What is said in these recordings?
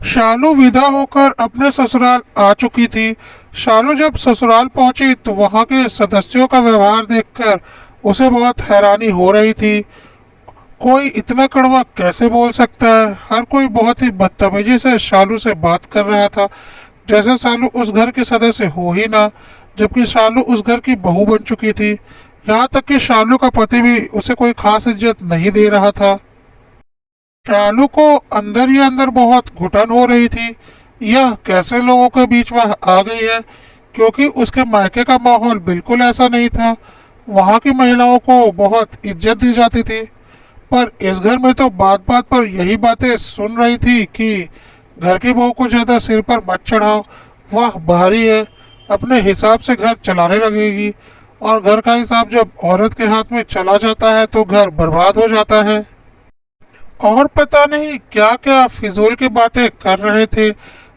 शालू विदा होकर अपने ससुराल आ चुकी थी। शालू जब ससुराल पहुंची तो वहां के सदस्यों का व्यवहार देखकर उसे बहुत हैरानी हो रही थी। कोई इतना कड़वा कैसे बोल सकता है। हर कोई बहुत ही बदतमीजी से शालू से बात कर रहा था, जैसे शालू उस घर के सदस्य हो ही ना, जबकि शालू उस घर की बहू बन चुकी थी। यहाँ तक कि शालू का पति भी उसे कोई खास इज्जत नहीं दे रहा था। शालू को अंदर ही अंदर बहुत घुटन हो रही थी। यह कैसे लोगों के बीच वह आ गई है, क्योंकि उसके मायके का माहौल बिल्कुल ऐसा नहीं था। वहाँ की महिलाओं को बहुत इज्जत दी जाती थी, पर इस घर में तो बात बात पर यही बातें सुन रही थी कि घर की बहू को ज्यादा सिर पर मत चढ़ाओ, वह बाहरी है, अपने हिसाब से घर चलाने लगेगी। और घर का हिसाब जब औरत के हाथ में चला जाता है तो घर बर्बाद हो जाता है। और पता नहीं क्या क्या फिजूल की बातें कर रहे थे,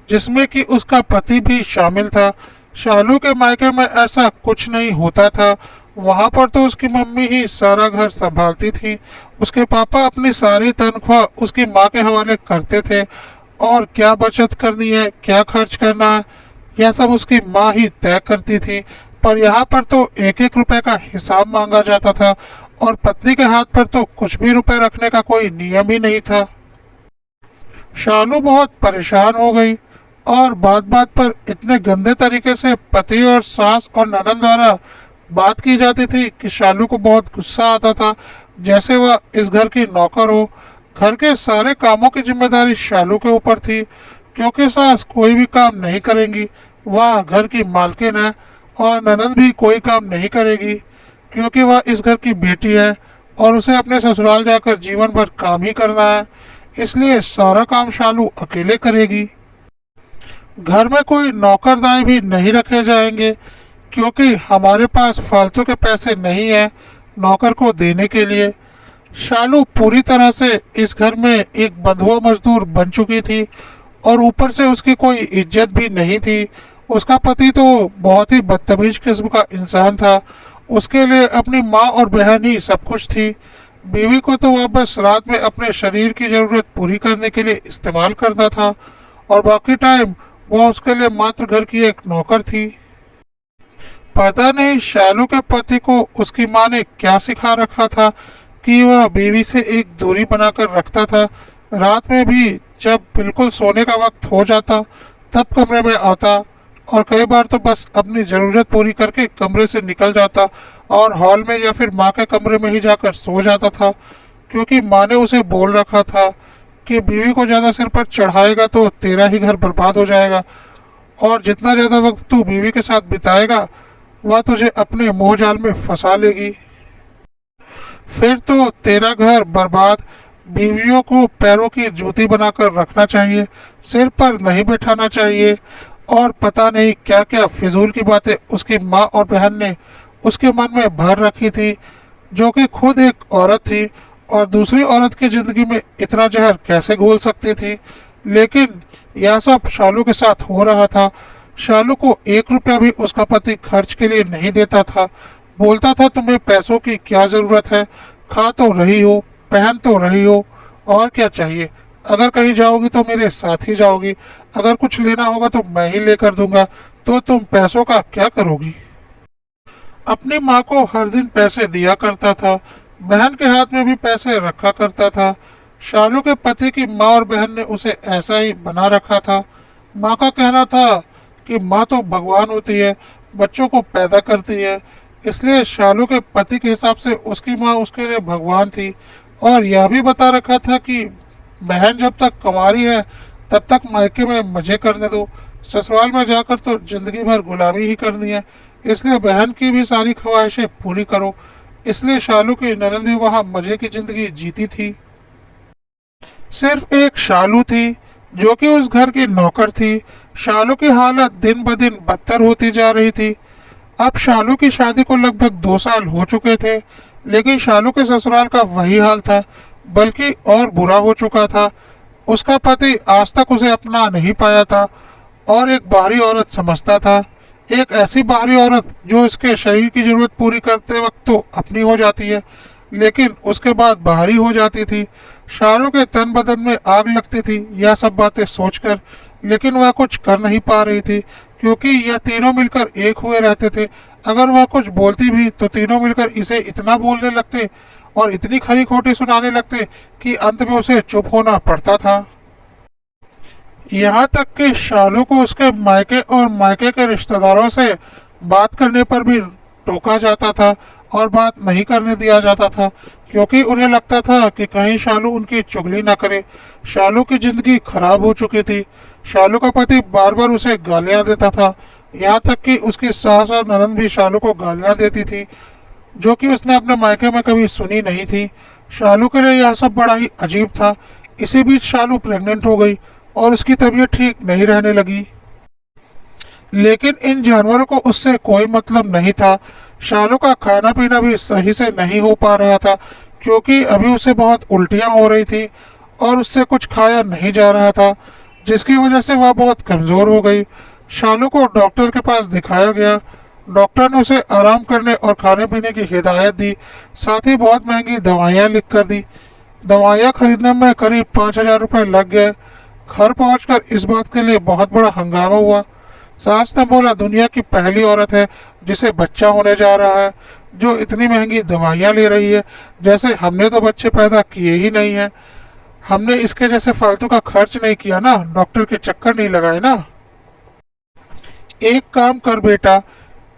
जिसमें कि उसका पति भी शामिल था। शालू के मायके में ऐसा कुछ नहीं होता था। वहां पर तो उसकी मम्मी ही सारा घर संभालती थी। उसके पापा अपनी सारी तनख्वाह उसकी माँ के हवाले करते थे, और क्या बचत करनी है, क्या खर्च करना है, यह सब उसकी माँ ही तय करती थी। पर यहाँ पर तो एक एक रुपए का हिसाब मांगा जाता था, और पत्नी के हाथ पर तो कुछ भी रुपए रखने का कोई नियम ही नहीं था। शालू बहुत परेशान हो गई, और बात बात पर इतने गंदे तरीके से पति और सास और ननद द्वारा बात की जाती थी कि शालू को बहुत गुस्सा आता था, जैसे वह इस घर की नौकर हो। घर के सारे कामों की जिम्मेदारी शालू के ऊपर थी, क्योंकि सास कोई भी काम नहीं करेंगी, वह घर की मालकिन है। और ननद भी कोई काम नहीं करेगी, क्योंकि वह इस घर की बेटी है, और उसे अपने ससुराल जाकर जीवन भर काम ही करना है। इसलिए सारा काम शालू अकेले करेगी। घर में कोई नौकरदाई भी नहीं रखे जाएंगे, क्योंकि हमारे पास फालतू के पैसे नहीं है नौकर को देने के लिए। शालू पूरी तरह से इस घर में एक बंधुआ मजदूर बन चुकी थी, और ऊपर से उसकी कोई इज्जत भी नहीं थी। उसका पति तो बहुत ही बदतमीज किस्म का इंसान था। उसके लिए अपनी माँ और बहन ही सब कुछ थी। बीवी को तो वह बस रात में अपने शरीर की जरूरत पूरी करने के लिए इस्तेमाल करना था, और बाकी टाइम वह उसके लिए मात्र घर की एक नौकर थी। पता नहीं शालू के पति को उसकी माँ ने क्या सिखा रखा था कि वह बीवी से एक दूरी बनाकर रखता था। रात में भी जब बिल्कुल सोने का वक्त हो जाता तब कमरे में आता, और कई बार तो बस अपनी ज़रूरत पूरी करके कमरे से निकल जाता और हॉल में या फिर माँ के कमरे में ही जाकर सो जाता था, क्योंकि माँ ने उसे बोल रखा था कि बीवी को ज़्यादा सिर पर चढ़ाएगा तो तेरा ही घर बर्बाद हो जाएगा, और जितना ज़्यादा वक्त तू बीवी के साथ बिताएगा वह तुझे अपने मोह जाल में फंसा लेगी, फिर तो तेरा घर बर्बाद। बीवियों को पैरों की जूती बनाकर रखना चाहिए, सिर पर नहीं बैठाना चाहिए। और पता नहीं क्या क्या फिजूल की बातें उसकी माँ और बहन ने उसके मन में भर रखी थी, जो कि खुद एक औरत थी और दूसरी औरत की जिंदगी में इतना जहर कैसे घोल सकती थी। लेकिन यह सब शालू के साथ हो रहा था। शालू को एक रुपया भी उसका पति खर्च के लिए नहीं देता था। बोलता था तुम्हें पैसों की क्या जरूरत है, खा तो रही हो, पहन तो रही हो, और क्या चाहिए। अगर कहीं जाओगी तो मेरे साथ ही जाओगी, अगर कुछ लेना होगा तो मैं ही लेकर दूंगा, तो तुम पैसों का क्या करोगी। अपनी माँ को हर दिन पैसे दिया करता था, बहन के हाथ में भी पैसे रखा करता था। शालू के पति की माँ और बहन ने उसे ऐसा ही बना रखा था। माँ का कहना था कि माँ तो भगवान होती है, बच्चों को पैदा करती है, इसलिए शालू के पति के हिसाब से उसकी माँ उसके लिए भगवान थी। और यह भी बता रखा था कि बहन जब तक कुंवारी है तब तक मायके में मजे करने दो, ससुराल में जाकर तो जिंदगी भर गुलामी ही करनी है, इसलिए बहन की भी सारी ख्वाहिशें पूरी करो। इसलिए शालू की ननद भी वहाँ मजे की जिंदगी जीती थी। सिर्फ एक शालू थी जो कि उस घर की नौकर थी। शालू की हालत दिन ब दिन बदतर होती जा रही थी। अब शालू की शादी को लगभग 2 साल हो चुके थे, लेकिन शालू के ससुराल का वही हाल था, बल्कि और बुरा हो चुका था। उसका पति आज तक उसे अपना नहीं पाया था, और एक बाहरी औरत समझता था। एक ऐसी बाहरी औरत जो इसके शरीर की जरूरत पूरी करते वक्त तो अपनी हो जाती है, लेकिन उसके बाद बाहरी हो जाती थी। शालू के तन बदन में आग लगती थी यह सब बातें सोचकर, लेकिन वह कुछ कर नहीं पा रही थी क्योंकि यह तीनों मिलकर एक हुए रहते थे। अगर वह कुछ बोलती भी तो तीनों मिलकर इसे इतना बोलने लगते और इतनी खरी खोटी सुनाने लगते कि अंत में उसे चुप होना पड़ता था। यहाँ तक कि शालू को उसके मायके और मायके के रिश्तेदारों से बात करने पर भी टोका जाता था और बात नहीं करने दिया जाता था क्योंकि उन्हें लगता था कि कहीं शालू उनकी चुगली ना करे। शालू की जिंदगी खराब हो चुकी थी। शालू का पति बार बार उसे गालियां देता था, यहाँ तक कि उसकी सास और ननद भी शालू को गालियां देती थी जो कि उसने अपने मायके में कभी सुनी नहीं थी। शालू के लिए यह सब बड़ा ही अजीब था। इसी बीच शालू प्रेग्नेंट हो गई और उसकी तबीयत ठीक नहीं रहने लगी, लेकिन इन जानवरों को उससे कोई मतलब नहीं था। शालू का खाना पीना भी सही से नहीं हो पा रहा था क्योंकि अभी उसे बहुत उल्टियां हो रही थी और उससे कुछ खाया नहीं जा रहा था, जिसकी वजह से वह बहुत कमज़ोर हो गई। शालू को डॉक्टर के पास दिखाया गया। डॉक्टर ने उसे आराम करने और खाने पीने की हिदायत दी, साथ ही बहुत महंगी दवाइयाँ लिख कर दी। दवाइयाँ खरीदने में करीब 5,000 रुपये लग गए। घर पहुंचकर इस बात के लिए बहुत बड़ा हंगामा हुआ। सास ने बोला, दुनिया की पहली औरत है जिसे बच्चा होने जा रहा है जो इतनी महंगी दवाइयाँ ले रही है, जैसे हमने तो बच्चे पैदा किए ही नहीं है। हमने इसके जैसे फालतू का खर्च नहीं किया ना, डॉक्टर के चक्कर नहीं लगाए ना। एक काम कर बेटा,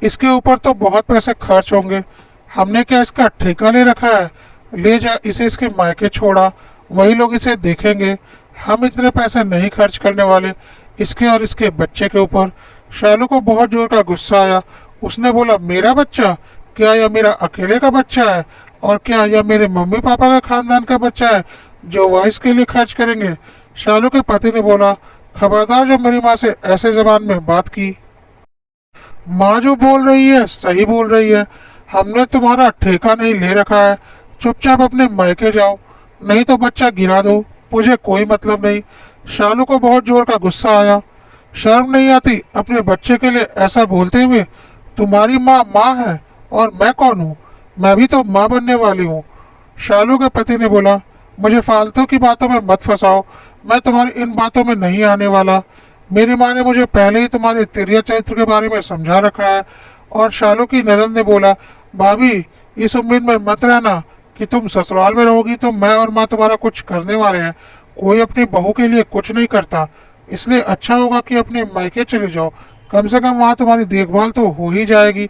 इसके ऊपर तो बहुत पैसे खर्च होंगे। हमने क्या इसका ठेका ले रखा है? ले जा इसे इसके मायके छोड़ा, वही लोग इसे देखेंगे। हम इतने पैसे नहीं खर्च करने वाले इसके और इसके बच्चे के ऊपर। शालू को बहुत जोर का गुस्सा आया। उसने बोला, मेरा बच्चा? क्या यह मेरा अकेले का बच्चा है? और क्या यह मेरे मम्मी पापा का खानदान का बच्चा है जो वह इसके लिए खर्च करेंगे? शालू के पति ने बोला, खबरदार जो मेरी माँ से ऐसे जबान में बात की। माँ जो बोल रही है सही बोल रही है। हमने तुम्हारा ठेका नहीं ले रखा है। चुपचाप अपने मायके जाओ, नहीं तो बच्चा गिरा दो, मुझे कोई मतलब नहीं। शालू को बहुत जोर का गुस्सा आया। शर्म नहीं आती अपने बच्चे के लिए ऐसा बोलते हुए? तुम्हारी माँ माँ है और मैं कौन हूँ? मैं भी तो माँ बनने वाली हूँ। शालू के पति ने बोला, मुझे फालतू की बातों में मत फंसाओ, मैं तुम्हारी इन बातों में नहीं आने वाला। मेरी माँ ने मुझे पहले ही तुम्हारे तिरिया चरित्र के बारे में समझा रखा है। और शालू की ननद ने बोला, भाभी इस उम्मीद में मत रहना कि तुम ससुराल में रहोगी तो मैं और माँ तुम्हारा कुछ करने वाले हैं। कोई अपनी बहू के लिए कुछ नहीं करता, इसलिए अच्छा होगा कि अपने मायके चले जाओ। कम से कम वहाँ तुम्हारी देखभाल तो हो ही जाएगी।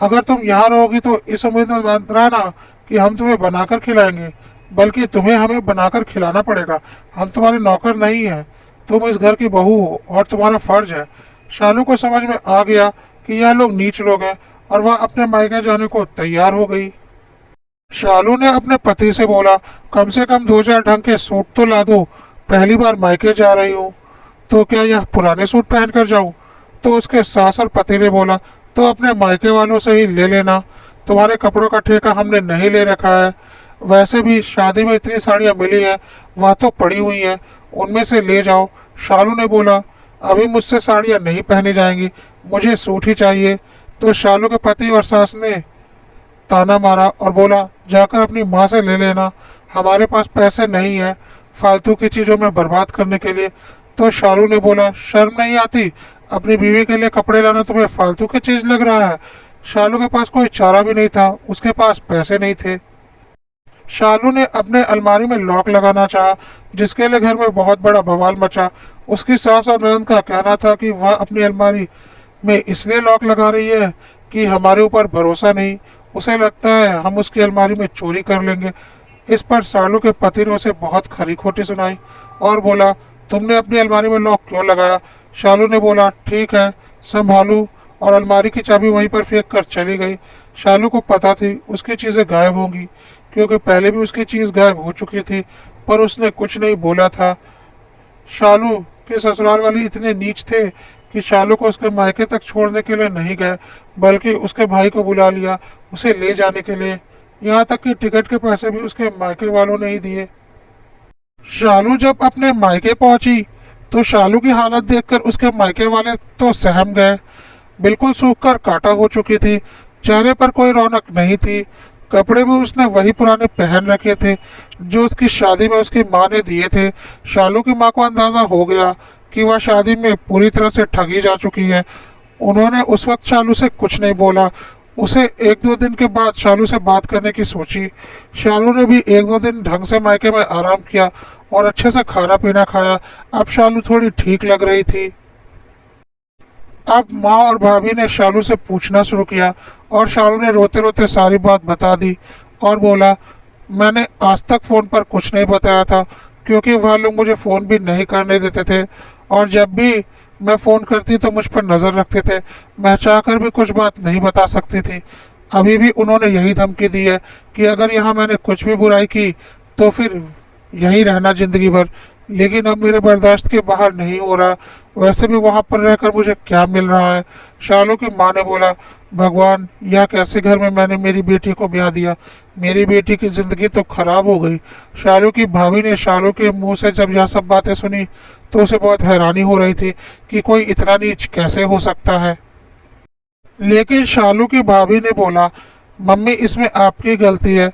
अगर तुम यहाँ रहोगी तो इस उम्मीद में मत रहना कि हम तुम्हें बनाकर खिलाएंगे, बल्कि तुम्हें हमें बनाकर खिलाना पड़ेगा। हम तुम्हारे नौकर नहीं हैं, तुम इस घर की बहू हो और तुम्हारा फर्ज है। शालू को समझ में आ गया कि यह लोग नीच लोग हैं और वह अपने मायके जाने को तैयार हो गई। शालू ने अपने पति से बोला, कम से कम 2-4 ढंग के सूट तो ला दो, पहली बार मायके जा रही हूँ। तो क्या यह पुराने सूट पहन कर जाऊँ? तो उसके सास और पति ने बोला, तो अपने मायके वालों से ही ले लेना, तुम्हारे कपड़ों का ठेका हमने नहीं ले रखा है। वैसे भी शादी में इतनी साड़ियाँ मिली है, वह तो पड़ी हुई है, उनमें से ले जाओ। शालू ने बोला, अभी मुझसे साड़ियाँ नहीं पहनी जाएंगी, मुझे सूट ही चाहिए। तो शालू के पति और सास ने ताना मारा और बोला, जाकर अपनी माँ से ले लेना, हमारे पास पैसे नहीं है फालतू की चीज़ों में बर्बाद करने के लिए। तो शालू ने बोला, शर्म नहीं आती? अपनी बीवी के लिए कपड़े लाना तुम्हें फालतू की चीज़ लग रहा है? शालू के पास कोई चारा भी नहीं था, उसके पास पैसे नहीं थे। शालू ने अपने अलमारी में लॉक लगाना चाहा, जिसके लिए घर में बहुत बड़ा बवाल मचा। उसकी सास और ननद का कहना था कि वह अपनी अलमारी में इसलिए लॉक लगा रही है कि हमारे ऊपर भरोसा नहीं, उसे लगता है हम उसकी अलमारी में चोरी कर लेंगे। इस पर शालू के पति ने उसे बहुत खरी खोटी सुनाई और बोला, तुमने अपनी अलमारी में लॉक क्यों लगाया? शालू ने बोला, ठीक है संभालू, और अलमारी की चाबी वहीं पर फेंक कर चली गई। शालू को पता थी उसकी चीज़ें गायब होंगी, क्योंकि पहले भी उसकी चीज़ गायब हो चुकी थी, पर उसने कुछ नहीं बोला था। शालू के ससुराल वाले इतने नीच थे कि शालू को उसके मायके तक छोड़ने के लिए नहीं गए, बल्कि उसके भाई को बुला लिया उसे ले जाने के लिए। यहाँ तक कि टिकट के पैसे भी उसके मायके वालों ने ही दिए। शालू जब अपने मायके पहुंची तो शालू की हालत देखकर उसके मायके वाले तो सहम गए। बिल्कुल सूख कर काटा हो चुकी थी, चेहरे पर कोई रौनक नहीं थी, कपड़े भी उसने वही पुराने पहन रखे थे जो उसकी शादी में उसकी माँ ने दिए थे। शालू की माँ को अंदाजा हो गया कि वह शादी में पूरी तरह से ठगी जा चुकी है। उन्होंने उस वक्त शालू से कुछ नहीं बोला। उसे एक दो दिन के बाद शालू से बात करने की सोची। शालू ने भी एक दो दिन ढंग से मायके में आराम किया और अच्छे से खाना पीना खाया। अब शालू थोड़ी ठीक लग रही थी। अब माँ और भाभी ने शालू से पूछना शुरू किया और शालू ने रोते रोते सारी बात बता दी और बोला, मैंने आज तक फ़ोन पर कुछ नहीं बताया था क्योंकि वह लोग मुझे फ़ोन भी नहीं करने देते थे और जब भी मैं फ़ोन करती तो मुझ पर नज़र रखते थे। मैं चाहकर भी कुछ बात नहीं बता सकती थी। अभी भी उन्होंने यही धमकी दी है कि अगर यहाँ मैंने कुछ भी बुराई की तो फिर यहीं रहना ज़िंदगी भर। लेकिन अब मेरे बर्दाश्त के बाहर नहीं हो रहा। वैसे भी वहाँ पर रहकर मुझे क्या मिल रहा है। शालू की माँ ने बोला, भगवान, यह कैसे घर में मैंने मेरी बेटी को ब्याह दिया। मेरी बेटी की ज़िंदगी तो खराब हो गई। शालू की भाभी ने शालू के मुंह से जब यह सब बातें सुनी तो उसे बहुत हैरानी हो रही थी कि कोई इतना नीच कैसे हो सकता है। लेकिन शालू की भाभी ने बोला, मम्मी, इसमें आपकी गलती है।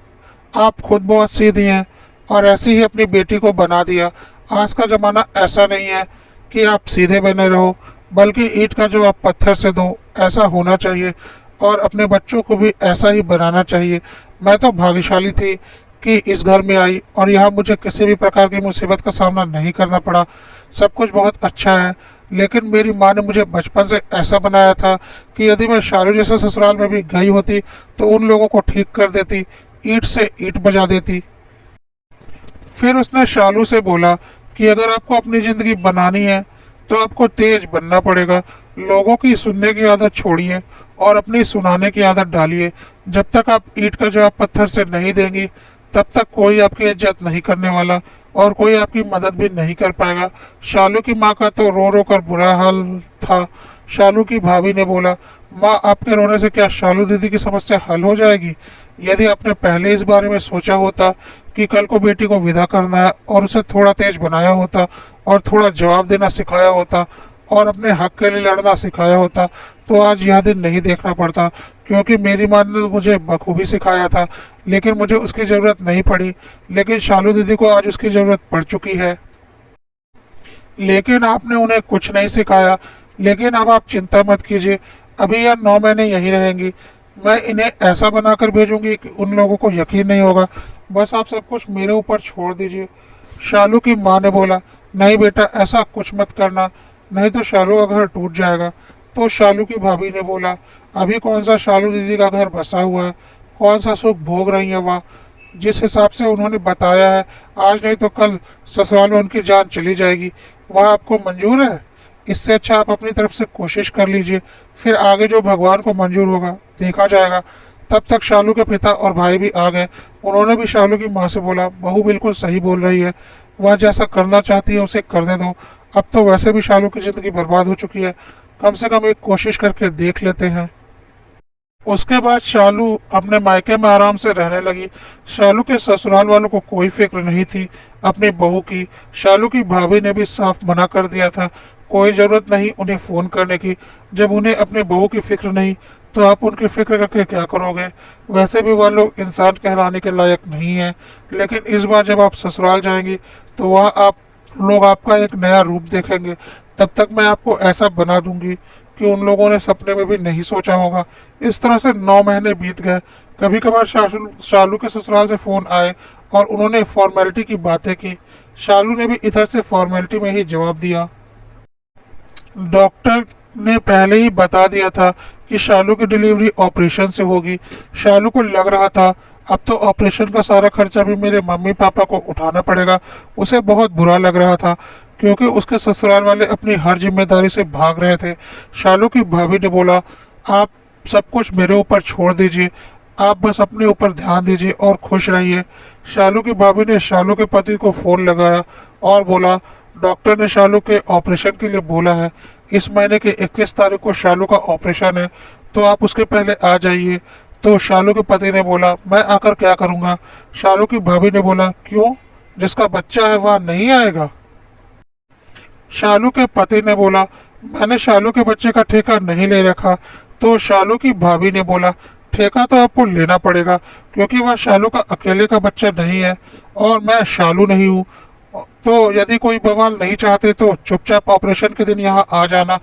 आप खुद बहुत सीधी हैं और ऐसी ही अपनी बेटी को बना दिया। आज का ज़माना ऐसा नहीं है कि आप सीधे बने रहो, बल्कि ईंट का जवाब पत्थर से दो। ऐसा होना चाहिए और अपने बच्चों को भी ऐसा ही बनाना चाहिए। मैं तो भाग्यशाली थी कि इस घर में आई और यहाँ मुझे किसी भी प्रकार की मुसीबत का सामना नहीं करना पड़ा। सब कुछ बहुत अच्छा है। लेकिन मेरी माँ ने मुझे बचपन से ऐसा बनाया था कि यदि मैं शालू जैसे ससुराल में भी गई होती तो उन लोगों को ठीक कर देती, ईंट से ईंट बजा देती। फिर उसने शालू से बोला कि अगर आपको अपनी ज़िंदगी बनानी है तो आपको तेज बनना पड़ेगा। लोगों की सुनने की आदत छोड़िए और अपनी सुनाने की आदत डालिए। जब तक आप ईंट का जवाब पत्थर से नहीं देंगी तब तक कोई आपकी इज्जत नहीं करने वाला और कोई आपकी मदद भी नहीं कर पाएगा। शालू की माँ का तो रो रो कर बुरा हाल था। शालू की भाभी ने बोला, माँ, आपके रोने से क्या शालू दीदी की समस्या हल हो जाएगी? यदि आपने पहले इस बारे में सोचा होता कि कल को बेटी को विदा करना है और उसे थोड़ा तेज बनाया होता और थोड़ा जवाब देना सिखाया होता और अपने हक के लिए लड़ना सिखाया होता तो आज यह दिन नहीं देखना पड़ता। क्योंकि मेरी माँ ने तो मुझे बखूबी सिखाया था लेकिन मुझे उसकी ज़रूरत नहीं पड़ी। लेकिन शालू दीदी को आज उसकी ज़रूरत पड़ चुकी है। लेकिन आपने उन्हें कुछ नहीं सिखाया। लेकिन अब आप चिंता मत कीजिए, अभी यह 9 महीने यहीं रहेंगी। मैं इन्हें ऐसा बनाकर भेजूंगी कि उन लोगों को यकीन नहीं होगा। बस आप सब कुछ मेरे ऊपर छोड़ दीजिए। शालू की माँ ने बोला, नहीं बेटा, ऐसा कुछ मत करना, नहीं तो शालू का घर टूट जाएगा। तो शालू की भाभी ने बोला, अभी कौन सा शालू दीदी का घर बसा हुआ है, कौन सा सुख भोग रही है वह। जिस हिसाब से उन्होंने बताया है, आज नहीं तो कल ससुराल में उनकी जान चली जाएगी। वह आपको मंजूर है? इससे अच्छा आप अपनी तरफ से कोशिश कर लीजिए, फिर आगे जो भगवान को मंजूर होगा देखा जाएगा। तब तक शालू के पिता और भाई भी आ गए। उन्होंने भी शालू की माँ से बोला, बहू बिल्कुल सही बोल रही है, वह जैसा करना चाहती है उसे करने दो। अब तो वैसे भी शालू की ज़िंदगी बर्बाद हो चुकी है, कम से कम एक कोशिश करके देख लेते हैं। उसके बाद शालू अपने मायके में आराम से रहने लगी। शालू के ससुराल वालों को कोई फिक्र नहीं थी अपनी बहू की। शालू की भाभी ने भी साफ मना कर दिया था, कोई ज़रूरत नहीं उन्हें फ़ोन करने की। जब उन्हें अपने बहू की फिक्र नहीं तो आप उनकी फिक्र करके क्या करोगे? वैसे भी वह लोग इंसान कहलाने के लायक नहीं हैं। लेकिन इस बार जब आप ससुराल जाएंगी तो वह आप लोग आपका एक नया रूप देखेंगे। तब तक मैं आपको ऐसा बना दूंगी कि उन लोगों ने सपने में भी नहीं सोचा होगा। इस तरह से 9 महीने बीत गए। कभी कभार शालू के ससुराल से फ़ोन आए और उन्होंने फॉर्मेलिटी की बातें की। शालू ने भी इधर से फॉर्मेलिटी में ही जवाब दिया। डॉक्टर ने पहले ही बता दिया था कि शालू की डिलीवरी ऑपरेशन से होगी। शालू को लग रहा था अब तो ऑपरेशन का सारा खर्चा भी मेरे मम्मी पापा को उठाना पड़ेगा। उसे बहुत बुरा लग रहा था क्योंकि उसके ससुराल वाले अपनी हर जिम्मेदारी से भाग रहे थे। शालू की भाभी ने बोला, आप सब कुछ मेरे ऊपर छोड़ दीजिए, आप बस अपने ऊपर ध्यान दीजिए और खुश रहिए। शालू की भाभी ने शालू के पति को फ़ोन लगाया और बोला, डॉक्टर ने शालू के ऑपरेशन के लिए बोला है। इस महीने के 21 तारीख को शालू का ऑपरेशन है, तो आप उसके पहले आ जाइए। तो शालू के पति ने बोला, मैं आकर क्या करूँगा? शालू की भाभी ने बोला, क्यों, जिसका बच्चा है वह नहीं आएगा? शालू के पति ने बोला, मैंने शालू के बच्चे का ठेका नहीं ले रखा। तो शालू की भाभी ने बोला, ठेका तो आपको लेना पड़ेगा, क्योंकि वह शालू का अकेले का बच्चा नहीं है और मैं शालू नहीं हूँ। तो यदि कोई बवाल नहीं चाहते तो चुपचाप ऑपरेशन के दिन यहाँ आ जाना,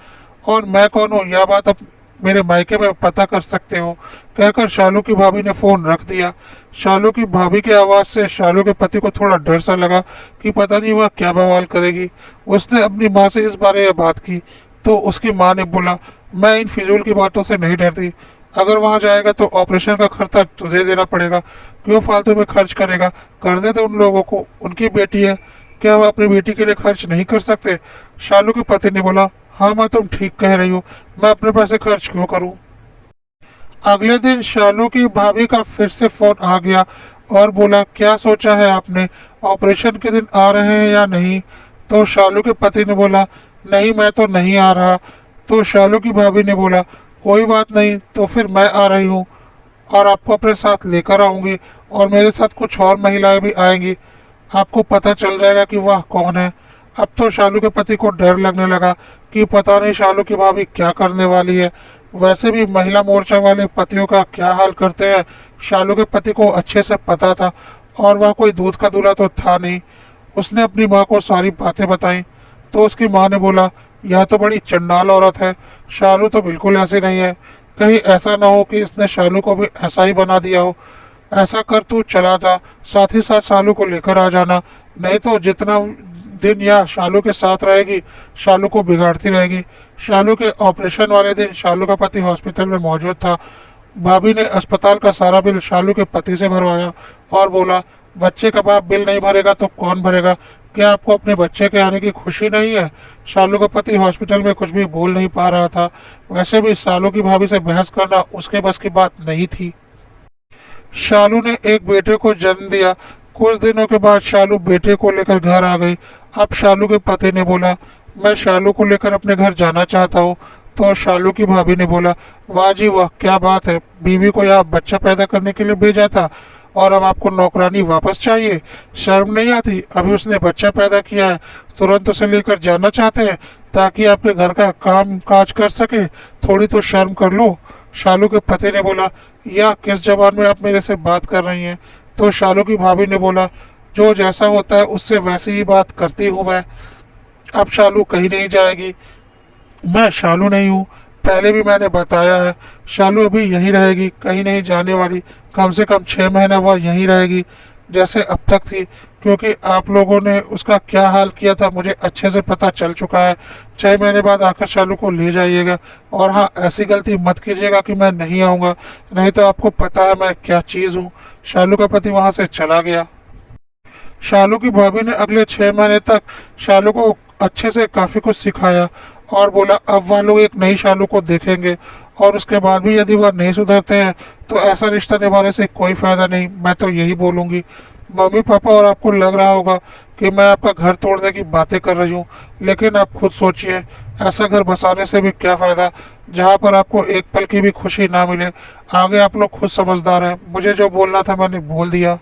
और मैं कौन हूँ यह बात अब मेरे मायके में पता कर सकते हो। कहकर शालू की भाभी ने फोन रख दिया। शालू की भाभी की आवाज़ से शालू के पति को थोड़ा डर सा लगा कि पता नहीं वह क्या बवाल करेगी। उसने अपनी माँ से इस बारे में बात की तो उसकी माँ ने बोला, मैं इन फिजूल की बातों से नहीं डरती। अगर वहाँ जाएगा तो ऑपरेशन का खर्चा तुझे देना पड़ेगा, क्यों फालतू में खर्च करेगा, कर दे तो उन लोगों को, उनकी बेटी है, क्या वह अपनी बेटी के लिए खर्च नहीं कर सकते। शालू के पति ने बोला, हाँ माँ तुम ठीक कह रही हो, मैं अपने पैसे खर्च क्यों करूँ। अगले दिन शालू की भाभी का फिर से फोन आ गया और बोला, क्या सोचा है आपने, ऑपरेशन के दिन आ रहे हैं या नहीं। तो शालू के पति ने बोला, नहीं मैं तो नहीं आ रहा। तो शालू की भाभी ने बोला, कोई बात नहीं, तो फिर मैं आ रही हूँ और आपको अपने साथ लेकर आऊंगी, और मेरे साथ कुछ और महिलाएं भी आएंगी, आपको पता चल जाएगा कि वह कौन है। अब तो शालू के पति को डर लगने लगा कि पता नहीं शालू की भाभी क्या करने वाली है। वैसे भी महिला मोर्चा वाले पतियों का क्या हाल करते हैं शालू के पति को अच्छे से पता था, और वह कोई दूध का दूल्हा तो था नहीं। उसने अपनी माँ को सारी बातें बताई तो उसकी माँ ने बोला, यह तो बड़ी चंडाल औरत है, शालू तो बिल्कुल ऐसी नहीं है, कहीं ऐसा ना हो कि इसने शालू को भी ऐसा ही बना दिया हो। ऐसा कर तू चला जा, साथ ही साथ शालू को लेकर आ जाना, नहीं तो जितना दिन यह शालू के साथ रहेगी शालू को बिगाड़ती रहेगी। शालू के ऑपरेशन वाले दिन शालू का पति हॉस्पिटल में मौजूद था। भाभी ने अस्पताल का सारा बिल शालू के पति से भरवाया और बोला, बच्चे का बाप बिल नहीं भरेगा तो कौन भरेगा, क्या आपको अपने बच्चे के आने की खुशी नहीं है। शालू का पति हॉस्पिटल में कुछ भी बोल नहीं पा रहा था। वैसे भी शालू की भाभी से बहस करना उसके बस की बात नहीं थी। शालू ने एक बेटे को जन्म दिया। कुछ दिनों के बाद शालू बेटे को लेकर घर आ गई। अब शालू के पति ने बोला, मैं शालू को लेकर अपने घर जाना चाहता हूँ। तो शालू की भाभी ने बोला, वाह जी वाह, क्या बात है, बीवी को यहाँ बच्चा पैदा करने के लिए भेजा था और अब आपको नौकरानी वापस चाहिए, शर्म नहीं आती, अभी उसने बच्चा पैदा किया है, तुरंत उसे लेकर जाना चाहते हैं ताकि आपके घर का काम काज कर सके, थोड़ी तो शर्म कर लो। शालू के पति ने बोला, या किस जबान में आप मेरे से बात कर रही हैं। तो शालू की भाभी ने बोला, जो जैसा होता है उससे वैसी ही बात करती हूँ मैं। अब शालू कहीं नहीं जाएगी, मैं शालू नहीं हूँ, पहले भी मैंने बताया है। शालू अभी यहीं रहेगी, कहीं नहीं जाने वाली, कम से कम 6 महीना वह यहीं रहेगी जैसे अब तक थी, क्योंकि आप लोगों ने उसका क्या हाल किया था मुझे अच्छे से पता चल चुका है। 6 महीने बाद आकर शालू को ले जाइएगा, और हाँ ऐसी गलती मत कीजिएगा कि मैं नहीं आऊँगा, नहीं तो आपको पता है मैं क्या चीज़ हूँ। शालू का पति वहाँ से चला गया। शालू की भाभी ने अगले 6 महीने तक शालू को अच्छे से काफ़ी कुछ सिखाया और बोला, अब वह लोग एक नई शालू को देखेंगे, और उसके बाद भी यदि वह नहीं सुधरते हैं तो ऐसा रिश्ता निभाने से कोई फ़ायदा नहीं, मैं तो यही बोलूँगी। मम्मी पापा और आपको लग रहा होगा कि मैं आपका घर तोड़ने की बातें कर रही हूँ, लेकिन आप खुद सोचिए, ऐसा घर बसाने से भी क्या फ़ायदा जहाँ पर आपको एक पल की भी खुशी ना मिले। आगे आप लोग खुद समझदार हैं, मुझे जो बोलना था मैंने बोल दिया।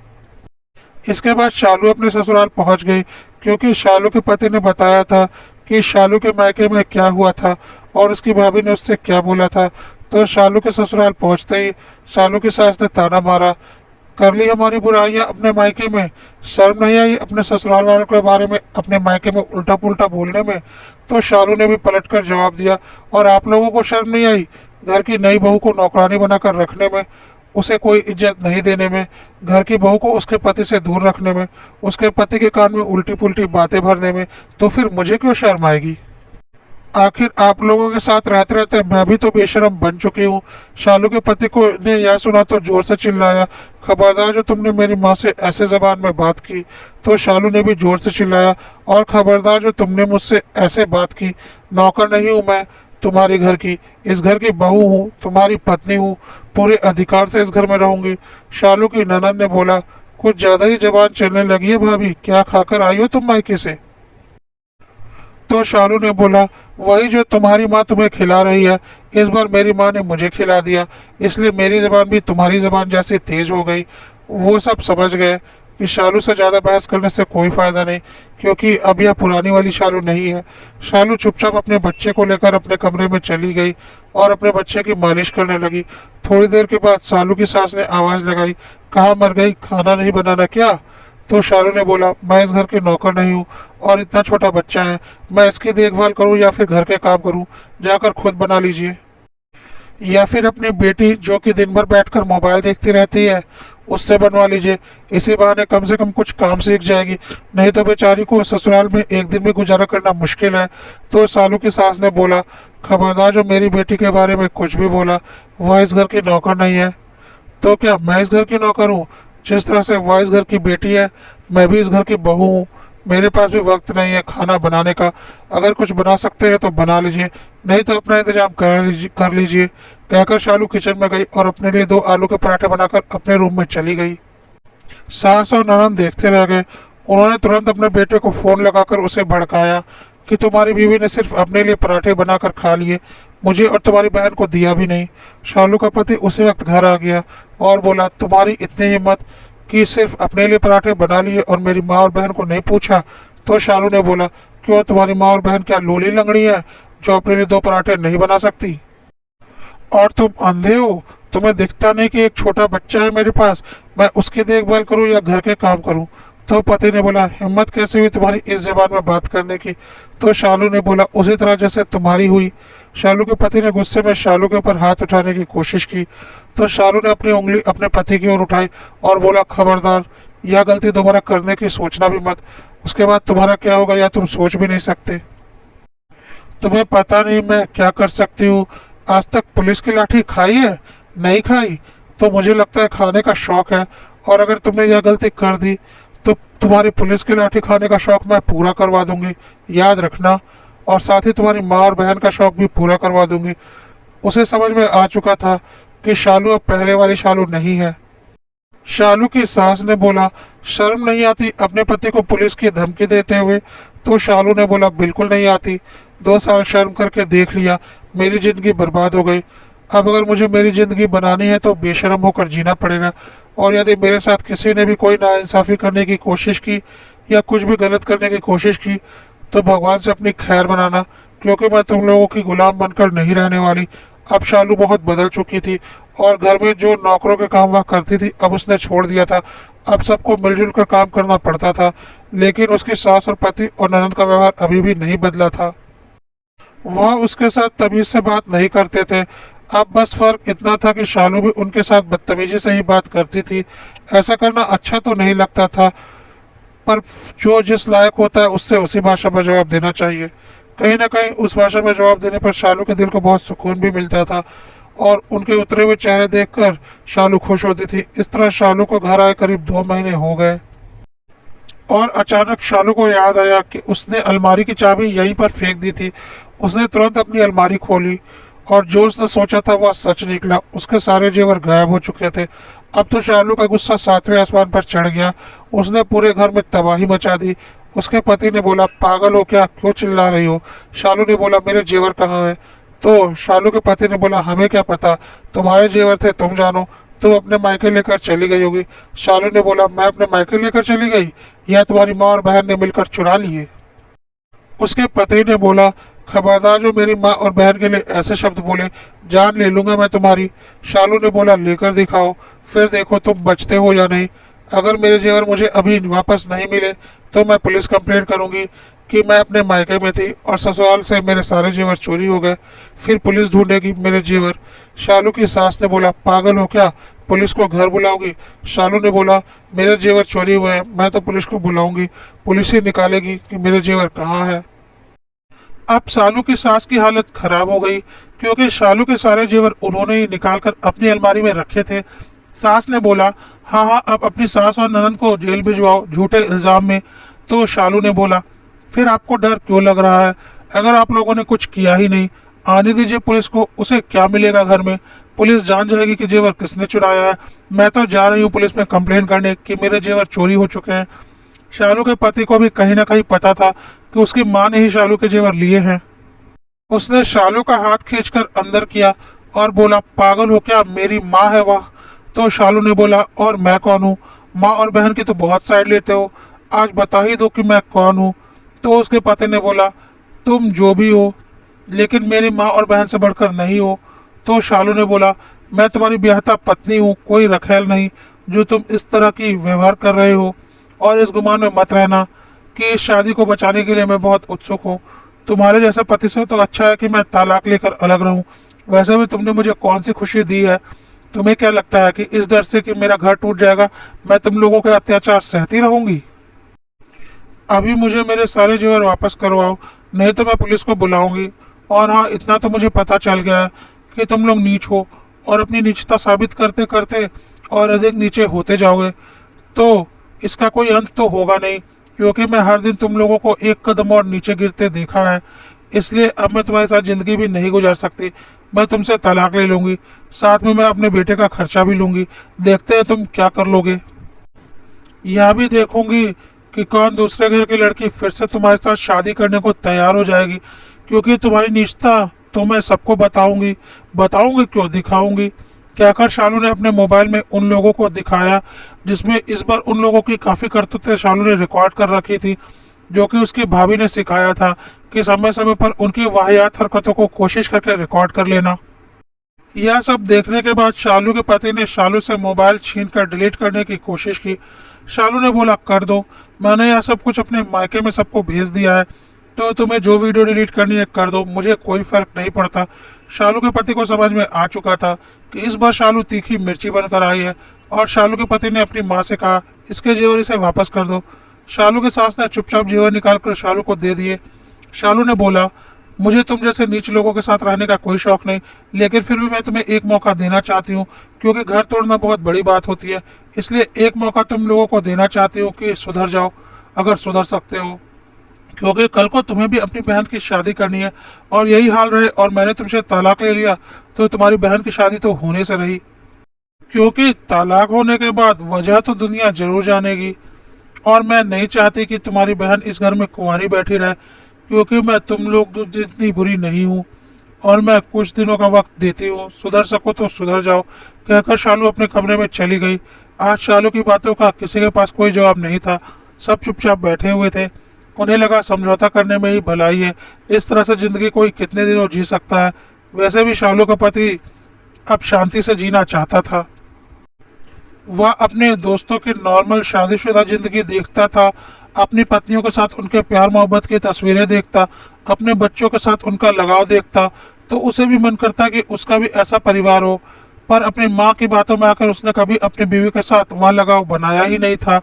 इसके बाद शालू अपने ससुराल पहुंच गई, क्योंकि शालू के पति ने बताया था कि शालू के मायके में क्या हुआ था और उसकी भाभी ने उससे क्या बोला था। तो शालू के ससुराल पहुंचते ही शालू की सास ने ताना मारा, कर ली हमारी बुराइयां अपने मायके में, शर्म नहीं आई अपने ससुराल वालों के बारे में अपने मायके में उल्टा पुल्टा बोलने में। तो शालू ने भी पलटकर जवाब दिया, और आप लोगों को शर्म नहीं आई घर की नई बहू को नौकरानी बनाकर रखने में, उसे कोई इज्जत नहीं देने में, घर की बहू को उसके पति से दूर रखने में, उसके पति के कान में उल्टी पुल्टी बातें भरने में, तो फिर मुझे क्यों शर्म आएगी। आखिर आप लोगों के साथ रहते रहते मैं भी तो बेशर्म बन चुकी हूँ। शालू के पति को ने यह सुना तो जोर से चिल्लाया, खबरदार जो तुमने मेरी माँ से ऐसे जबान में बात की। तो शालू ने भी जोर से चिल्लाया, और खबरदार जो तुमने मुझसे ऐसे बात की, नौकर नहीं हूँ मैं तुम्हारी घर की, इस घर की बहू हूँ, तुम्हारी पत्नी हूँ, पूरे अधिकार से इस घर में रहूंगी। शालू की ननद ने बोला, कुछ ज्यादा ही जबान चलने लगी है भाभी, क्या खाकर आई हो तुम मायके से। तो शालू ने बोला, वही जो तुम्हारी माँ तुम्हें खिला रही है, इस बार मेरी माँ ने मुझे खिला दिया, इसलिए मेरी जबान भी तुम्हारी जबान जैसी तेज हो गई। वो सब समझ गए कि शालू से ज़्यादा बहस करने से कोई फ़ायदा नहीं, क्योंकि अब यह पुरानी वाली शालू नहीं है। शालू चुपचाप अपने बच्चे को लेकर अपने कमरे में चली गई और अपने बच्चे की मालिश करने लगी। थोड़ी देर के बाद शालू की सास ने आवाज लगाई, कहाँ मर गई, खाना नहीं बनाना क्या? तो शालू ने बोला, मैं इस घर के नौकर नहीं हूँ और इतना छोटा बच्चा है, मैं इसकी देखभाल करूँ या फिर घर के काम करूँ? जाकर खुद बना लीजिए। या फिर अपनी बेटी जो कि दिन भर बैठकर मोबाइल देखती रहती है उससे बनवा लीजिए, इसी बहाने कम से कम कुछ काम सीख जाएगी, नहीं तो बेचारी को ससुराल में एक दिन भी गुजारा करना मुश्किल है। तो सालू की सास ने बोला, खबरदार जो मेरी बेटी के बारे में कुछ भी बोला, वह इस घर की नौकर नहीं है। तो क्या मैं इस घर की नौकर हूँ? जिस तरह से वह इस घर की बेटी है, मैं भी इस घर की बहू हूँ। मेरे पास भी वक्त नहीं है खाना बनाने का, अगर कुछ बना सकते हैं तो बना लीजिए, नहीं तो अपना इंतजाम कर लीजिए। कहकर शालू किचन में गई और अपने लिए 2 आलू के पराठे बनाकर अपने रूम में चली गई। सास और ननद देखते रह गए। उन्होंने तुरंत अपने बेटे को फोन लगाकर उसे भड़काया कि तुम्हारी बीवी ने सिर्फ अपने लिए पराठे बनाकर खा लिए, मुझे और तुम्हारी बहन को दिया भी नहीं। शालू का पति उसी वक्त घर आ गया और बोला, तुम्हारी इतनी हिम्मत कि सिर्फ अपने लिए पराठे बना लिए और मेरी माँ और बहन को नहीं पूछा? तो शालू ने बोला, क्यों, तुम्हारी माँ और बहन क्या लोली लंगड़ी है जो अपने लिए 2 पराठे नहीं बना सकती? और तुम अंधे हो? तुम्हें दिखता नहीं कि एक छोटा बच्चा है मेरे पास, मैं उसकी देखभाल करूं या घर के काम करूं? तो पति ने बोला, हिम्मत कैसे हुई तुम्हारी इस जबान में बात करने की? तो शालू ने बोला, उसी तरह जैसे तुम्हारी हुई। शालू के पति ने गुस्से में शालू के ऊपर हाथ उठाने की कोशिश की, तो शालू ने अपनी उंगली अपने पति की ओर उठाई और बोला, खबरदार, यह गलती दोबारा करने की सोचना भी मत, उसके बाद तुम्हारा क्या होगा यह तुम सोच भी नहीं सकते। तुम्हें पता नहीं मैं क्या कर सकती हूँ? आज तक पुलिस की लाठी खाई है? नहीं खाई? तो मुझे लगता है खाने का शौक है, और अगर तुमने यह गलती कर दी तो तुम्हारी पुलिस की लाठी खाने का शौक मैं पूरा करवा दूंगी, याद रखना। और साथ ही तुम्हारी माँ और बहन का शौक भी पूरा करवा दूंगी। उसे समझ में आ चुका था कि शालू अब पहले वाली शालू नहीं है। शालू की सास ने बोला, शर्म नहीं आती अपने पति को पुलिस की धमकी देते हुए? तो शालू ने बोला, बिल्कुल नहीं आती, 2 साल शर्म करके देख लिया, मेरी जिंदगी बर्बाद हो गई। अब अगर मुझे मेरी जिंदगी बनानी है तो बेशर्म होकर जीना पड़ेगा, और यदि मेरे साथ किसी ने भी कोई नाइंसाफी करने की कोशिश की या कुछ भी गलत करने की कोशिश की तो भगवान से अपनी खैर बनाना, क्योंकि मैं तुम लोगों की गुलाम बनकर नहीं रहने वाली। अब शालू बहुत बदल चुकी थी और घर में जो नौकरों के काम वह करती थी अब उसने छोड़ दिया था। अब सबको मिलजुल कर काम करना पड़ता था, लेकिन उसकी सास और पति और ननद का व्यवहार अभी भी नहीं बदला था। वह उसके साथ तमीज से बात नहीं करते थे। अब बस फर्क इतना था कि शालू भी उनके साथ बदतमीजी से ही बात करती थी। ऐसा करना अच्छा तो नहीं लगता था, पर जो जिस लायक होता है उससे उसी भाषा में जवाब देना चाहिए। कहीं ना कहीं उस भाषा में जवाब देने पर शालू के दिल को बहुत सुकून भी मिलता था, और उनके उतरे हुए चेहरे देखकर शालू खुश होती थी। इस तरह शालू को घर आए करीब 2 महीने हो गए, और अचानक शालू को याद आया कि उसने अलमारी की चाबी यहीं पर फेंक दी थी। उसने तुरंत अपनी अलमारी खोली और जो उसने सोचा था वह सच निकला, उसके सारे जेवर गायब हो चुके थे। अब तो शालू का गुस्सा 7वें आसमान पर चढ़ गया। उसने पूरे घर में तबाही मचा दी। उसके पति ने बोला, पागल हो क्या, क्यों चिल्ला रही हो? शालू ने बोला, मेरे जेवर कहाँ हैं? तो शालू के पति ने बोला, हमें क्या पता, तुम्हारे जेवर थे, तुम जानो, तुम अपने मायके लेकर चली गई होगी। शालू ने बोला, मैं अपने मायके लेकर चली गई या तुम्हारी माँ और बहन ने मिलकर चुरा लिए? उसके पति ने बोला, खबरदार जो मेरी माँ और बहन के लिए ऐसे शब्द बोले, जान ले लूंगा मैं तुम्हारी। शालू ने बोला, लेकर दिखाओ, फिर देखो तुम बचते हो या नहीं। अगर मेरे जेवर मुझे अभी वापस नहीं मिले तो मैं पुलिस कंप्लेंट करूंगी कि मैं अपने मायके में थी और ससुराल से मेरे सारे जेवर चोरी हो गए, फिर पुलिस ढूंढेगी मेरे जेवर। शालू की सास ने बोला, पागल हो क्या, पुलिस को घर बुलाओगी? शालू ने बोला, मेरे जेवर चोरी हुए हैं, मैं तो पुलिस को बुलाऊंगी, पुलिस ही निकालेगी कि मेरे जेवर कहाँ है। अब शालू की सास की हालत खराब हो गई, क्योंकि शालू के सारे जेवर उन्होंने ही निकाल कर अपनी अलमारी में रखे थे। सास ने बोला, हाँ हाँ, अब अपनी सास और ननद को जेल भिजवाओ झूठे इल्जाम में। तो शालू ने बोला, फिर आपको डर क्यों लग रहा है? अगर आप लोगों ने कुछ किया ही नहीं, आने दीजिए पुलिस को, उसे क्या मिलेगा घर में? पुलिस जान जाएगी कि जेवर किसने चुराया है। मैं तो जा रही हूँ पुलिस में कंप्लेन करने कि मेरे जेवर चोरी हो चुके हैं। शालू के पति को भी कहीं ना कहीं पता था कि उसकी माँ ने ही शालू के जेवर लिए हैं। उसने शालू का हाथ खींचकर अंदर किया और बोला, पागल हो क्या, मेरी माँ है वह। तो शालू ने बोला, और मैं कौन हूँ? माँ और बहन की तो बहुत साइड लेते हो, आज बता ही दो कि मैं कौन हूँ। तो उसके पति ने बोला, तुम जो भी हो, लेकिन मेरी माँ और बहन से बढ़कर नहीं हो। तो शालू ने बोला, मैं तुम्हारी ब्याहता पत्नी हूँ, कोई रखेल नहीं जो तुम इस तरह की व्यवहार कर रहे हो। और इस गुमान में मत रहना कि इस शादी को बचाने के लिए मैं बहुत उत्सुक हूँ। तुम्हारे जैसे पति से तो अच्छा है कि मैं तलाक लेकर अलग रहूं। वैसे भी तुमने मुझे कौन सी खुशी दी है? तुम्हें क्या लगता है कि इस डर से कि मेरा घर टूट जाएगा मैं तुम लोगों के अत्याचार सहती रहूंगी? अभी मुझे मेरे सारे जेवर वापस करवाओ, नहीं तो मैं पुलिस को बुलाऊंगी। और हाँ, इतना तो मुझे पता चल गया है कि तुम लोग नीच हो और अपनी नीचता साबित करते करते और अधिक नीचे होते जाओगे। तो इसका कोई अंत तो होगा नहीं, क्योंकि मैं हर दिन तुम लोगों को एक कदम और नीचे गिरते देखा है। इसलिए अब मैं तुम्हारे साथ ज़िंदगी भी नहीं गुजार सकती। मैं तुमसे तलाक ले लूँगी, साथ में मैं अपने बेटे का खर्चा भी लूँगी। देखते हैं तुम क्या कर लोगे। यह भी देखूंगी कि कौन दूसरे घर की लड़की फिर से तुम्हारे साथ शादी करने को तैयार हो जाएगी, क्योंकि तुम्हारी निजता तो मैं सबको बताऊंगी। बताऊंगी क्यों, दिखाऊंगी। कहकर शालू ने अपने मोबाइल में उन लोगों को दिखाया, जिसमें इस बार उन लोगों की काफ़ी करतूतें शालू ने रिकॉर्ड कर रखी थी, जो कि उसकी भाभी ने सिखाया था कि समय समय पर उनकी वाहियात हरकतों को कोशिश करके रिकॉर्ड कर लेना। यह सब देखने के बाद शालू के पति ने शालू से मोबाइल छीनकर डिलीट करने की कोशिश की। शालू ने बोला, कर दो, मैंने यह सब कुछ अपने मायके में सबको भेज दिया है, तो तुम्हें जो वीडियो डिलीट करनी है कर दो, मुझे कोई फर्क नहीं पड़ता। शालू के पति को समझ में आ चुका था कि इस बार शालू तीखी मिर्ची बनकर आई है, और शालू के पति ने अपनी माँ से कहा, इसके जेवर इसे वापस कर दो। शालू के सास ने चुपचाप जेवर निकालकर शालू को दे दिए। शालू ने बोला, मुझे तुम जैसे नीच लोगों के साथ रहने का कोई शौक नहीं, लेकिन फिर भी मैं तुम्हें एक मौका देना चाहती हूँ, क्योंकि घर तोड़ना बहुत बड़ी बात होती है। इसलिए एक मौका तुम लोगों को देना चाहती हूँ कि सुधर जाओ, अगर सुधर सकते हो, क्योंकि कल को तुम्हें भी अपनी बहन की शादी करनी है। और यही हाल रहे और मैंने तुमसे तलाक ले लिया तो तुम्हारी बहन की शादी तो होने से रही, क्योंकि तलाक होने के बाद वजह तो दुनिया जरूर जानेगी। और मैं नहीं चाहती कि तुम्हारी बहन इस घर में कुंवारी बैठी रहे, क्योंकि मैं तुम लोग जितनी बुरी नहीं हूँ, और मैं कुछ दिनों का वक्त देती हूँ, सुधर सको तो सुधर जाओ। कहकर शालू अपने कमरे में चली गई। आज शालू की बातों का किसी के पास कोई जवाब नहीं था। सब चुपचाप बैठे हुए थे। उन्हें लगा समझौता करने में ही भलाई है, इस तरह से जिंदगी कोई कितने दिनों जी सकता है। वैसे भी शालू का पति अब शांति से जीना चाहता था। वह अपने दोस्तों की नॉर्मल शादीशुदा जिंदगी देखता था, अपनी पत्नियों के साथ उनके प्यार मोहब्बत की तस्वीरें देखता, अपने बच्चों के साथ उनका लगाव देखता, तो उसे भी मन करता कि उसका भी ऐसा परिवार हो। पर अपनी माँ की बातों में आकर उसने कभी अपनी बीवी के साथ वह लगाव बनाया ही नहीं था।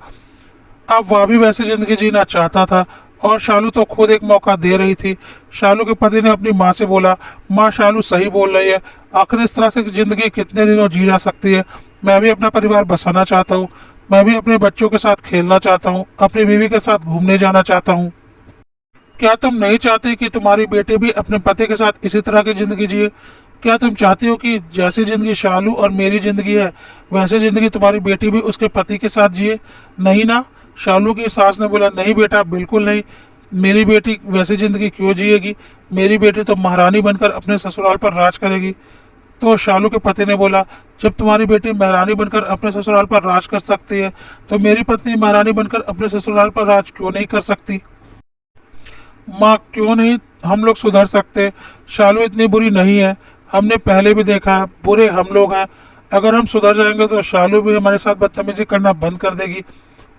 अब वह भी वैसी जिंदगी जीना चाहता था, और शालू तो खुद एक मौका दे रही थी। शालू के पति ने अपनी माँ से बोला, माँ शालू सही बोल रही है, आखिर इस तरह से जिंदगी कितने दिनों जी जा सकती है। मैं भी अपना परिवार बसाना चाहता हूँ, मैं भी अपने बच्चों के साथ खेलना चाहता हूँ, अपनी बीवी के साथ घूमने जाना चाहता हूँ। क्या तुम नहीं चाहती कि तुम्हारी बेटी भी अपने पति के साथ इसी तरह की जिंदगी जिए? क्या तुम चाहती हो कि जैसी जिंदगी शालू और मेरी जिंदगी है, वैसी जिंदगी तुम्हारी बेटी भी उसके पति के साथ जिए? नहीं ना? शालू की सास ने बोला, नहीं बेटा, बिल्कुल नहीं। मेरी बेटी वैसी जिंदगी क्यों जिएगी? मेरी बेटी तो महारानी बनकर अपने ससुराल पर राज करेगी। तो शालू के पति ने बोला, जब तुम्हारी बेटी महारानी बनकर अपने ससुराल पर राज कर सकती है, तो मेरी पत्नी महारानी बनकर अपने ससुराल पर राज क्यों नहीं कर सकती? माँ, क्यों नहीं हम लोग सुधर सकते? शालू इतनी बुरी नहीं है, हमने पहले भी देखा है, बुरे हम लोग हैं। अगर हम सुधर जाएंगे तो शालू भी हमारे साथ बदतमीजी करना बंद कर देगी,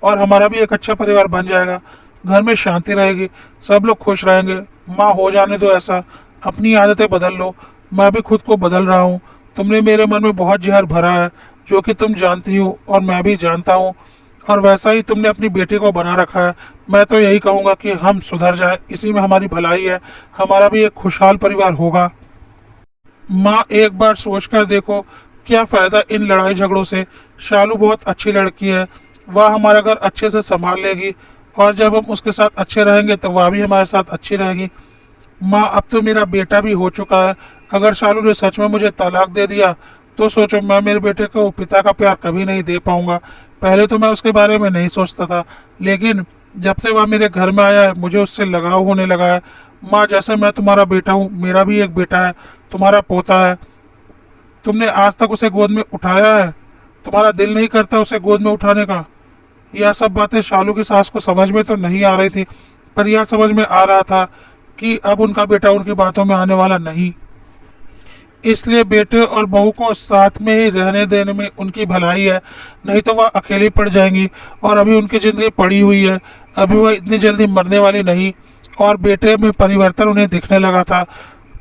और हमारा भी एक अच्छा परिवार बन जाएगा। घर में शांति रहेगी, सब लोग खुश रहेंगे। माँ, हो जाने दो ऐसा, अपनी आदतें बदल लो। मैं भी खुद को बदल रहा हूँ। तुमने मेरे मन में बहुत जहर भरा है, जो कि तुम जानती हो और मैं भी जानता हूँ, और वैसा ही तुमने अपनी बेटी को बना रखा है। मैं तो यही कहूँगा कि हम सुधर जाए, इसी में हमारी भलाई है, हमारा भी एक खुशहाल परिवार होगा। माँ, एक बार सोच कर देखो, क्या फ़ायदा इन लड़ाई झगड़ों से? शालू बहुत अच्छी लड़की है, वह हमारा घर अच्छे से संभाल लेगी, और जब हम उसके साथ अच्छे रहेंगे तो वह भी हमारे साथ अच्छी रहेगी। माँ, अब तो मेरा बेटा भी हो चुका है। अगर शालू ने सच में मुझे तलाक दे दिया तो सोचो, मैं मेरे बेटे को पिता का प्यार कभी नहीं दे पाऊंगा। पहले तो मैं उसके बारे में नहीं सोचता था, लेकिन जब से वह मेरे घर में आया है मुझे उससे लगाव होने लगा है। माँ, जैसे मैं तुम्हारा बेटा हूँ, मेरा भी एक बेटा है, तुम्हारा पोता है। तुमने आज तक उसे गोद में उठाया है? तुम्हारा दिल नहीं करता उसे गोद में उठाने का? यह सब बातें शालू की सास को समझ में तो नहीं आ रही थी, पर यह समझ में आ रहा था कि अब उनका बेटा उनकी बातों में आने वाला नहीं। इसलिए बेटे और बहू को साथ में ही रहने देने में उनकी भलाई है, नहीं तो वह अकेली पड़ जाएंगी। और अभी उनकी ज़िंदगी पड़ी हुई है, अभी वह इतनी जल्दी मरने वाली नहीं। और बेटे में परिवर्तन उन्हें दिखने लगा था,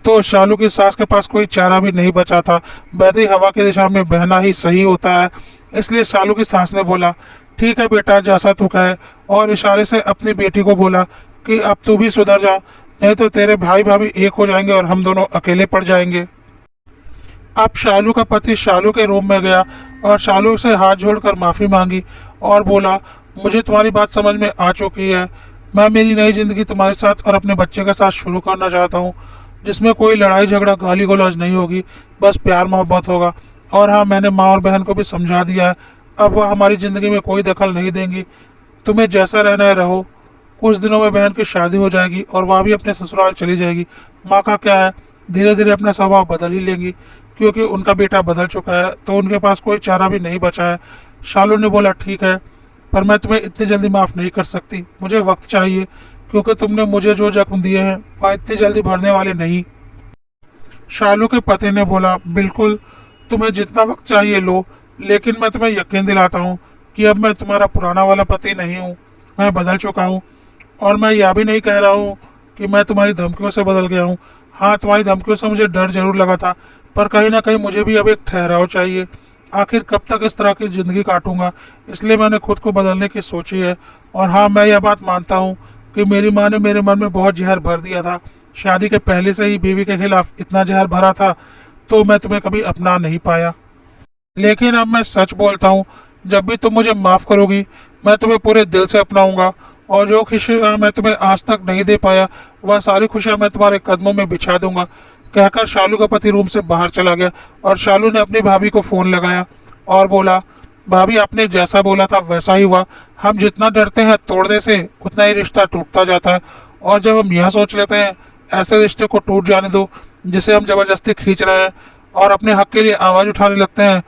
तो शालू की सास के पास कोई चारा भी नहीं बचा था। बहती हवा की दिशा में बहना ही सही होता है। इसलिए शालू की सास ने बोला, ठीक है बेटा, जैसा तू कहे। और इशारे से अपनी बेटी को बोला कि अब तू भी सुधर जा, नहीं तो तेरे भाई भाभी एक हो जाएंगे और हम दोनों अकेले पड़ जाएंगे। अब शालू का पति शालू के रूम में गया और शालू से हाथ जोड़कर माफ़ी मांगी और बोला, मुझे तुम्हारी बात समझ में आ चुकी है। मैं मेरी नई ज़िंदगी तुम्हारे साथ और अपने बच्चे के साथ शुरू करना चाहता हूँ, जिसमें कोई लड़ाई झगड़ा गाली गलौज नहीं होगी, बस प्यार मोहब्बत होगा। और हाँ, मैंने माँ और बहन को भी समझा दिया है, अब वह हमारी ज़िंदगी में कोई दखल नहीं देंगी। तुम्हें जैसा रहना है रहो। कुछ दिनों में बहन की शादी हो जाएगी और वह भी अपने ससुराल चली जाएगी। माँ का क्या है, धीरे धीरे अपना स्वभाव बदल ही लेंगी, क्योंकि उनका बेटा बदल चुका है, तो उनके पास कोई चारा भी नहीं बचा है। शालू ने बोला, ठीक है, पर मैं तुम्हें इतनी जल्दी माफ़ नहीं कर सकती, मुझे वक्त चाहिए, क्योंकि तुमने मुझे जो जख्म दिए हैं वह इतनी जल्दी भरने वाले नहीं। शालू के पति ने बोला, बिल्कुल, तुम्हें जितना वक्त चाहिए लो, लेकिन मैं तुम्हें यकीन दिलाता हूँ कि अब मैं तुम्हारा पुराना वाला पति नहीं हूँ, मैं बदल चुका हूँ। और मैं यह भी नहीं कह रहा हूँ कि मैं तुम्हारी धमकियों से बदल गया हूँ। हाँ, तुम्हारी धमकियों से मुझे डर जरूर लगा था, पर कहीं ना कहीं मुझे भी अब एक ठहराव चाहिए। आखिर कब तक इस तरह की ज़िंदगी काटूंगा, इसलिए मैंने खुद को बदलने की सोची है। और हाँ, मैं यह बात मानता हूँ कि मेरी माँ ने मेरे मन में बहुत जहर भर दिया था। शादी के पहले से ही बीवी के खिलाफ इतना जहर भरा था, तो मैं तुम्हें कभी अपना नहीं पाया। लेकिन अब मैं सच बोलता हूँ, जब भी तुम मुझे माफ़ करोगी, मैं तुम्हें पूरे दिल से अपनाऊंगा। और जो खुशियाँ मैं तुम्हें आज तक नहीं दे पाया, वह सारी खुशियाँ मैं तुम्हारे कदमों में बिछा दूंगा। कहकर शालू का पति रूम से बाहर चला गया और शालू ने अपनी भाभी को फ़ोन लगाया और बोला, भाभी, आपने जैसा बोला था वैसा ही हुआ। हम जितना डरते हैं तोड़ने से, उतना ही रिश्ता टूटता जाता है। और जब हम यह सोच लेते हैं ऐसे रिश्ते को टूट जाने दो जिसे हम ज़बरदस्ती खींच रहे हैं, और अपने हक के लिए आवाज़ उठाने लगते हैं,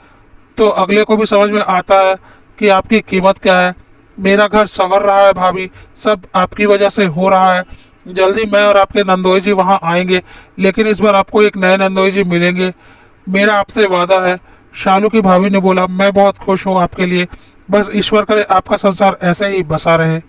तो अगले को भी समझ में आता है कि आपकी कीमत क्या है। मेरा घर संवर रहा है भाभी, सब आपकी वजह से हो रहा है। जल्दी मैं और आपके नंदोई जी वहाँ आएंगे, लेकिन इस बार आपको एक नए नंदोई जी मिलेंगे, मेरा आपसे वादा है। शालू की भाभी ने बोला, मैं बहुत खुश हूँ आपके लिए, बस ईश्वर करे आपका संसार ऐसे ही बसा रहे।